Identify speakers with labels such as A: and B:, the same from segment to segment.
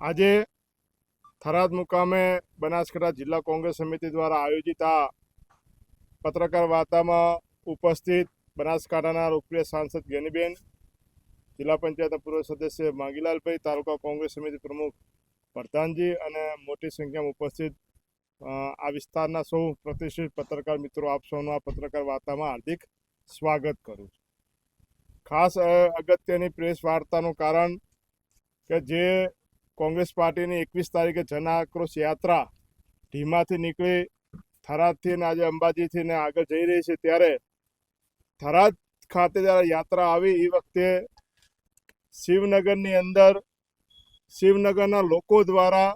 A: આજે થરાદ મુકામે બનાસકાંઠા જિલ્લા કોંગ્રેસ સમિતિ દ્વારા આયોજિત આ પત્રકાર વાર્તામાં ઉપસ્થિત બનાસકાંઠાના લોકપ્રિય સાંસદ ગેનીબેન, જિલ્લા પંચાયતના પૂર્વ સદસ્ય માંગીલાલભાઈ, તાલુકા કોંગ્રેસ સમિતિ પ્રમુખ પ્રધાનજી અને મોટી સંખ્યામાં ઉપસ્થિત આ વિસ્તારના સૌ પ્રતિષ્ઠિત પત્રકાર મિત્રો, આપ સૌનું આ પત્રકાર વાર્તામાં હાર્દિક સ્વાગત કરું છું. ખાસ અગત્યની પ્રેસ વાર્તાનું કારણ કે જે કોંગ્રેસ પાર્ટીની 21 તારીખે જન આક્રોશ યાત્રા ઢીમાથી નીકળી થરાદથી અને આજે અંબાજીથી ને આગળ જઈ રહી છે, ત્યારે થરાદ ખાતે જ્યારે યાત્રા આવી એ વખતે શિવનગરની અંદર શિવનગરના લોકો દ્વારા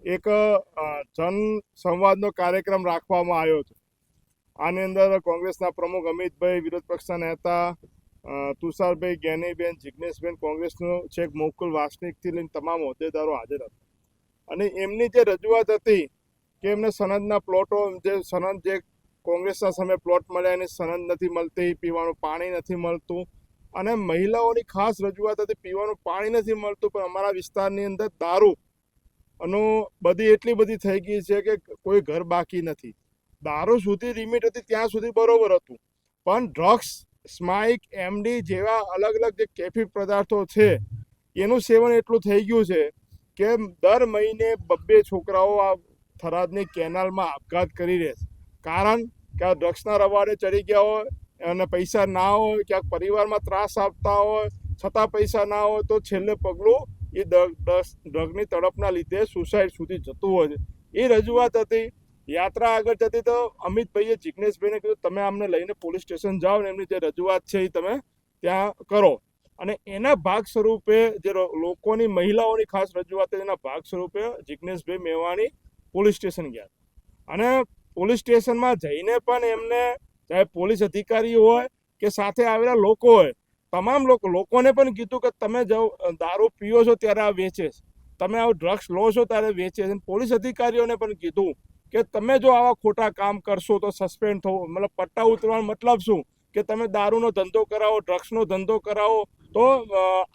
A: એક જન સંવાદનો કાર્યક્રમ રાખવામાં આવ્યો હતો. આની અંદર કોંગ્રેસના પ્રમુખ અમિતભાઈ, વિરોધ પક્ષના નેતા તુષારભાઈ, જ્ઞાનીબેન, જિજ્ઞેશબેન, કોંગ્રેસનો છેક મુકુલ વાસનિકથી લઈને તમામ હોદ્દેદારો હાજર હતા. અને એમની જે રજૂઆત હતી કે એમને સનદના પ્લોટો, જે સનદ જે કોંગ્રેસના સમયે પ્લોટ મળ્યા એની સનદ નથી મળતી, પીવાનું પાણી નથી મળતું, અને મહિલાઓની ખાસ રજૂઆત હતી પીવાનું પાણી નથી મળતું, પણ અમારા વિસ્તારની અંદર દારૂ બધી એટલી બધી થઈ ગઈ છે કે કોઈ ઘર બાકી નથી. દારૂ સુધી લિમિટ હતી ત્યાં સુધી બરોબર હતું, પણ ડ્રગ્સ, સ્માઇક, એમડી જેવા અલગ અલગ જે કેફી પદાર્થો છે એનું સેવન એટલું થઈ ગયું છે કે દર મહિને 2 છોકરાઓ આ થરાદની કેનાલમાં આપઘાત કરી રહે છે. કારણ કે આ ડ્રગ્સના રવાડે ચડી ગયા હોય અને પૈસા ના હોય, ક્યાંક પરિવારમાં ત્રાસ આપતા હોય છતાં પૈસા ના હોય, તો છેલ્લે પગલું એ ડ્રગની તડપના લીધે સુસાઇડ સુધી જતું હોય છે. એ રજૂઆત હતી. યાત્રા આગળ જતી તો અમિતભાઈએ જિજ્ઞેશભાઈને કીધું તમે આમને લઈને પોલીસ સ્ટેશન જાઓ ને એમની જે રજૂઆત છે એ તમે ત્યાં કરો. અને એના ભાગ સ્વરૂપે જે લોકોની, મહિલાઓની ખાસ રજૂઆત એના ભાગ સ્વરૂપે જિજ્ઞેશભાઈ મેવાણી પોલીસ સ્ટેશન ગયા. અને પોલીસ સ્ટેશનમાં જઈને પણ એમને, ચાહે પોલીસ અધિકારી હોય કે સાથે આવેલા લોકો હોય, તમામ લોકોને પણ કીધું કે તમે જો દારૂ પીઓ છો ત્યારે આ વેચે છે, તમે આવું ડ્રગ્સ લો છો ત્યારે વેચે છે. પોલીસ અધિકારીઓને પણ કીધું કે તમે જો આવા ખોટા કામ કરશો તો સસ્પેન્ડ થવું, મતલબ પટ્ટા ઉતરવાનો મતલબ શું કે તમે દારૂનો ધંધો કરાવો, ડ્રગ્સનો ધંધો કરાવો, તો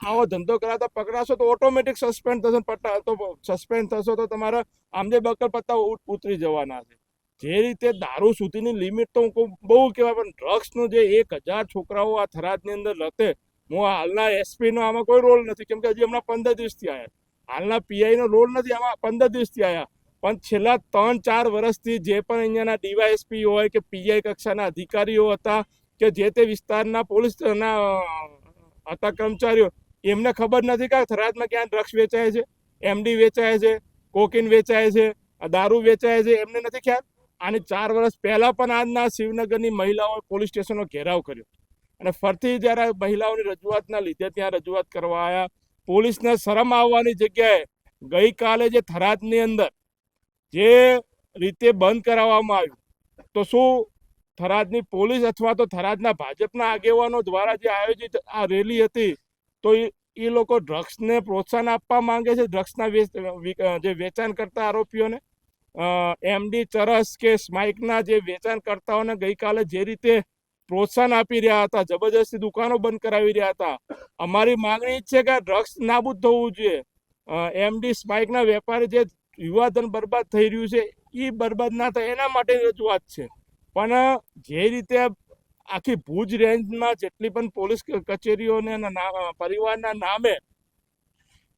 A: આવો ધંધો કરાવતા પકડાશો તો ઓટોમેટિક સસ્પેન્ડ થશે. પટ્ટા તો સસ્પેન્ડ થશો તો તમારા આમદે બકલ પત્તા ઉતરી જવાના છે. જે રીતે દારૂ સુધીની લિમિટ તો બહુ કહેવાય, પણ ડ્રગ્સનો જે 1000 છોકરાઓ આ થરાદની અંદર લતે, હું હાલના એસપીનો આમાં કોઈ રોલ નથી, કેમ કે હજી હમણાં 15 દિવસથી આવ્યા. હાલના પીઆઈનો રોલ નથી, આમાં 15 દિવસથી આવ્યા. પણ છેલ્લા 3-4 વર્ષથી જે પણ અહીંયાના ડીવાયએસપી હોય કે પીઆઈ કક્ષાના અધિકારીઓ હતા કે જે તે વિસ્તારના પોલીસના હતા કર્મચારીઓ, એમને ખબર નથી કે થરાદમાં ક્યાં ડ્રગ્સ વેચાય છે, એમડી વેચાય છે, કોકીન વેચાય છે, દારૂ વેચાય છે, એમને નથી ખ્યાલ. આની 4 વર્ષ પહેલા પણ આજના શિવનગરની મહિલાઓએ પોલીસ સ્ટેશનનો ઘેરાવ કર્યો અને ફરીથી જ્યારે મહિલાઓની રજૂઆતના લીધે ત્યાં રજૂઆત કરવા આવ્યા. પોલીસને શરમ આવવાની જગ્યાએ ગઈકાલે જે થરાદની અંદર જે રીતે બંધ કરાવવામાં આવ્યું, તો શું થરાદની પોલીસ અથવા તો થરાદના ભાજપના આગેવાનો દ્વારા જે આયોજિત આ રેલી હતી, તો એ લોકો ડ્રગ્સને પ્રોત્સાહન આપવા માંગે છે, ડ્રગ્સના જે વેચાણ કરતા આરોપીઓને, એમડી, ચરસ કે સ્માઇકના જે વેચાણ કરતાઓને ગઈકાલે જે રીતે પ્રોત્સાહન આપી રહ્યા હતા, જબરજસ્તી દુકાનો બંધ કરાવી રહ્યા હતા. અમારી માંગણી છે કે ડ્રગ્સ નાબૂદ થવું જોઈએ. એમડી, સ્માઇકના વેપારી જે યુવાધન બરબાદ થઈ રહ્યું છે એ બરબાદ ના થાય એના માટે રજૂઆત છે. પણ જે રીતે આખી ભુજ રેન્જમાં જેટલી પણ પોલીસ કચેરીઓને પરિવારના નામે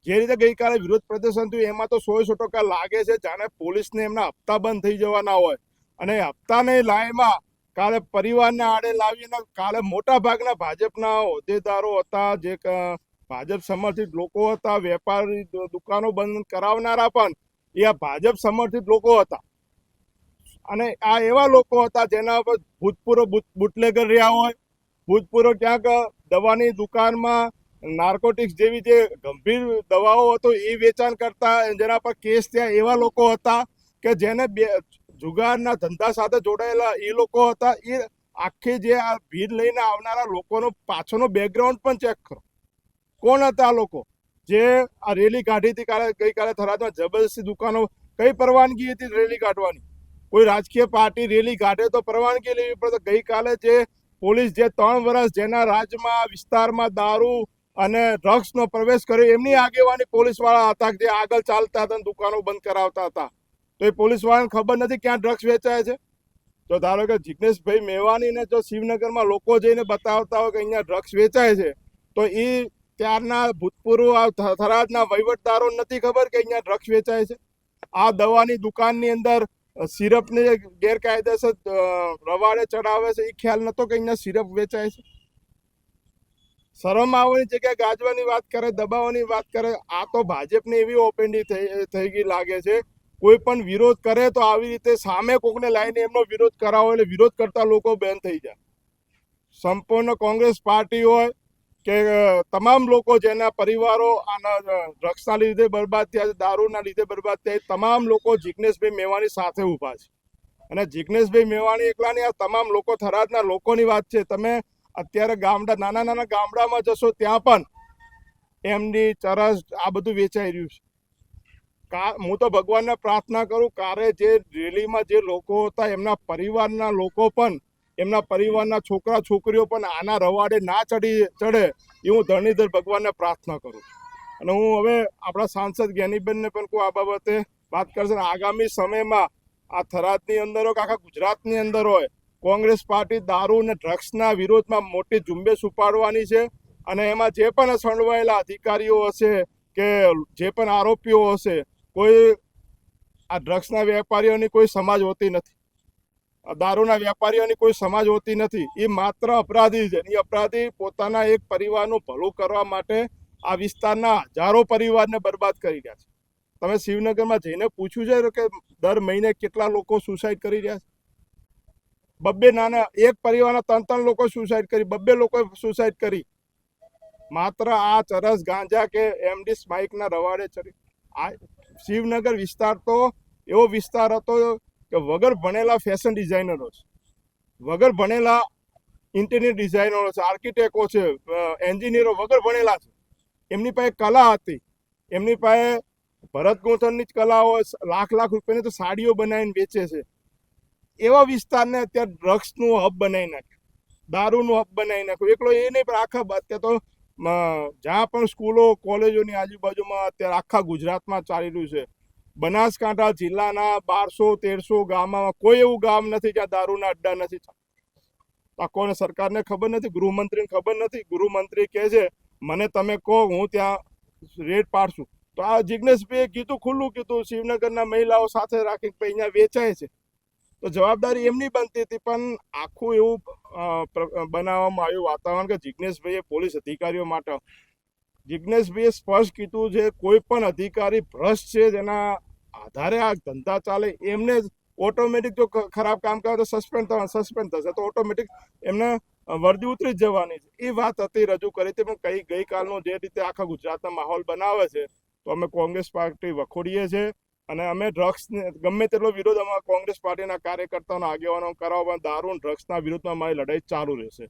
A: જે રીતે ગઈકાલે વિરોધ પ્રદર્શન થયું, એમાં તો 100% લાગે છે જાણે પોલીસને એમના હપ્તા બંધ થઈ જવાના હોય. અને હપ્તાની લાઈનમાં કાલે પરિવારને આડે લાવીને કાલે મોટા ભાગના ભાજપના હોદ્દેદારો હતા, જે ભાજપ સમર્થિત લોકો હતા, વેપારી દુકાનો બંધ કરાવનારા પણ એ આ ભાજપ સમર્થિત લોકો હતા. અને આ એવા લોકો હતા જેના પર ભૂતપૂર્વ બુટલેગર રહ્યા હોય, ભૂતપૂર્વ ક્યાંક દવાની દુકાનમાં નાર્કોટિક્સ જેવી જે ગંભીર દવાઓ હતો એ વેચાણ કરતા, જેના પર કેસ થયા એવા લોકો હતા, કે જેને જુગારના ધંધા સાથે જોડાયેલા એ લોકો હતા. એ આખી જે આ ભીડ લઈને આવનારા લોકોનો પાછળનો બેકગ્રાઉન્ડ પણ ચેક કરો, કોણ હતા આ લોકો જે આ રેલી કાઢી હતી ગઈકાલે થરાદમાં. જબરદસ્તી દુકાનો, કઈ પરવાનગી હતી રેલી કાઢવાની? કોઈ રાજકીય પાર્ટી રેલી કાઢે તો પરવાનગી લેવી પડે. ગઈકાલે જે પોલીસ જે 3 વર્ષ જેના રાજમાં વિસ્તારમાં દારૂ અને ડ્રગ્સનો પ્રવેશ કર્યો એમની આગેવાની પોલીસવાળા હતા જે આગળ ચાલતા હતા દુકાનો બંધ કરાવતા હતા. તો એ પોલીસવાળાને ખબર નથી ક્યાં ડ્રગ્સ વેચાય છે. તો ધારો કે જિગ્નેશભાઈ મેવાણીને જો શિવનગરમાં લોકો જઈને બતાવતા હોય કે અહીંયા ડ્રગ્સ વેચાય છે, તો એ ત્યારના ભૂતપૂર્વ થરાદના વહીવટદારો નથી ખબર કે અહીંયા ડ્રગ્સ વેચાય છે. આ દવાની દુકાનની અંદર સિરપને ગેરકાયદેસર રવાડે ચડાવે છે, એ ખ્યાલ નતો કે અહીંયા સિરપ વેચાય છે. શરમ આવવાની જગ્યાએ ગાજવાની વાત કરે, દબાવવાની વાત કરે. આ તો ભાજપની એવી ઓપેન્ડી થઈ ગઈ લાગે છે. કોઈ પણ વિરોધ કરે તો આવી રીતે સામે કોકને લાવીને એમનો વિરોધ કરાવો એટલે વિરોધ કરતા લોકો બેન થઈ જાય. સંપૂર્ણ કોંગ્રેસ પાર્ટી હોય કે તમામ લોકો જેના પરિવારો આના ડ્રગ્સના લીધે બરબાદ થયા છે, દારૂના લીધે બરબાદ થયા, તમામ લોકો જિગ્નેશભાઈ મેવાણી સાથે ઊભા છે. અને જિગ્નેશભાઈ મેવાણી એકલા નહીં, આ તમામ લોકો થરાદના લોકોની વાત છે. તમે અત્યારે નાના નાના ગામડામાં જશો ત્યાં પણ એમની ચરસ આ બધું વેચાઈ રહ્યું છે. હું તો ભગવાનને પ્રાર્થના કરું, કારે જે રેલીમાં જે લોકો હતા એમના પરિવારના લોકો પણ, એમના પરિવારના છોકરા છોકરીઓ પણ આના રવાડે ના ચડે એ હું ધરણીધર ભગવાનને પ્રાર્થના કરું. અને હું હવે આપણા સાંસદ જ્ઞાનીબેનને પણ કોઈ આ બાબતે વાત કરશે. આગામી સમયમાં આ થરાદની અંદર હોય કે આખા ગુજરાતની અંદર હોય, કોંગ્રેસ પાર્ટી દારૂ અને ડ્રગ્સના વિરોધમાં મોટી ઝુંબેશ ઉપાડવાની છે. અને એમાં જે પણ સંડવાયેલા અધિકારીઓ હશે કે જે પણ આરોપીઓ હશે, કોઈ આ ડ્રગ્સના વેપારીઓની કોઈ સમાજ હોતી નથી, દારૂના વેપારીઓની કોઈ સમાજ હોતી નથી. એ માત્ર અપરાધી છે. એ અપરાધી પોતાના એક પરિવારનું ભલું કરવા માટે આ વિસ્તારના હજારો પરિવારને બરબાદ કરી રહ્યા છે. તમે શિવનગરમાં જઈને પૂછ્યું છે કે દર મહિને કેટલા લોકો સુસાઇડ કરી રહ્યા છે? બબ્બે નાના એક પરિવારના 3 લોકો સુસાઇડ કરી, બબ્બે લોકો સુસાઇડ કરી, માત્ર આ ચરસ ગાંજા કે એમડી સ્માઇકના રવાડે ચડી. આ શિવનગર વિસ્તાર તો એવો વિસ્તાર હતો કે વગર ભણેલા ફેશન ડિઝાઇનરો છે, વગર ભણેલા ઇન્ટિરિયર ડિઝાઇનરો છે, આર્કિટેક્ટો છે, એન્જિનિયરો વગર ભણેલા છે. એમની પાસે કલા હતી, એમની પાસે ભરત ગૂંથણની જ કલા હોય, લાખ લાખ રૂપિયાની તો સાડીઓ બનાવીને વેચે છે. એવા વિસ્તારને અત્યારે ડ્રગ્સનું હબ બનાવી નાખ્યું, દારૂનું હબ બનાવી નાખ્યું. એકલો એ નહીં પણ આખા અત્યારે તો જ્યાં પણ સ્કૂલો કોલેજોની આજુબાજુમાં અત્યારે આખા ગુજરાતમાં ચાલી રહ્યું છે. બનાસકાંઠા જિલ્લાના 1200-1300 ગામમાં કોઈ એવું ગામ નથી જ્યાં દારૂના અડ્ડા નથી. આ કોને સરકારને ખબર નથી, ગૃહમંત્રીને ખબર નથી. ગૃહમંત્રી કહે છે મને તમે કહો હું ત્યાં રેડ પાડશું. તો આ જિગ્નેશભાઈએ કીધું, ખુલ્લું કીધું, શિવનગરના મહિલાઓ સાથે રાખીને અહીંયા વેચાય છે. તો જવાબદારી એમની બનતી હતી. પણ આખું એવું બનાવવામાં આવ્યું વાતાવરણ કે જિગ્નેશભાઈએ પોલીસ અધિકારીઓ માટે, જિગ્નેશભાઈએ સ્પષ્ટ કીધું છે કોઈ પણ અધિકારી ભ્રષ્ટ છે જેના આધારે આ ધંધા ચાલે એમને જ ઓટોમેટિક જો ખરાબ કામ કરે તો સસ્પેન્ડ થશે, તો ઓટોમેટિક એમને વર્દી ઉતરી જ જવાની છે. એ વાત હતી, રજૂ કરી હતી. પણ ગઈકાલનો જે રીતે આખા ગુજરાતનો માહોલ બનાવે છે, તો અમે કોંગ્રેસ પાર્ટી વખોડીએ છીએ. અને અમે ડ્રગ્સને ગમે તેટલો વિરોધ અમારા કોંગ્રેસ પાર્ટીના કાર્યકર્તાઓના આગેવાનો કરાવવા, દારૂ ડ્રગ્સના વિરોધમાં અમારી લડાઈ ચાલુ રહેશે.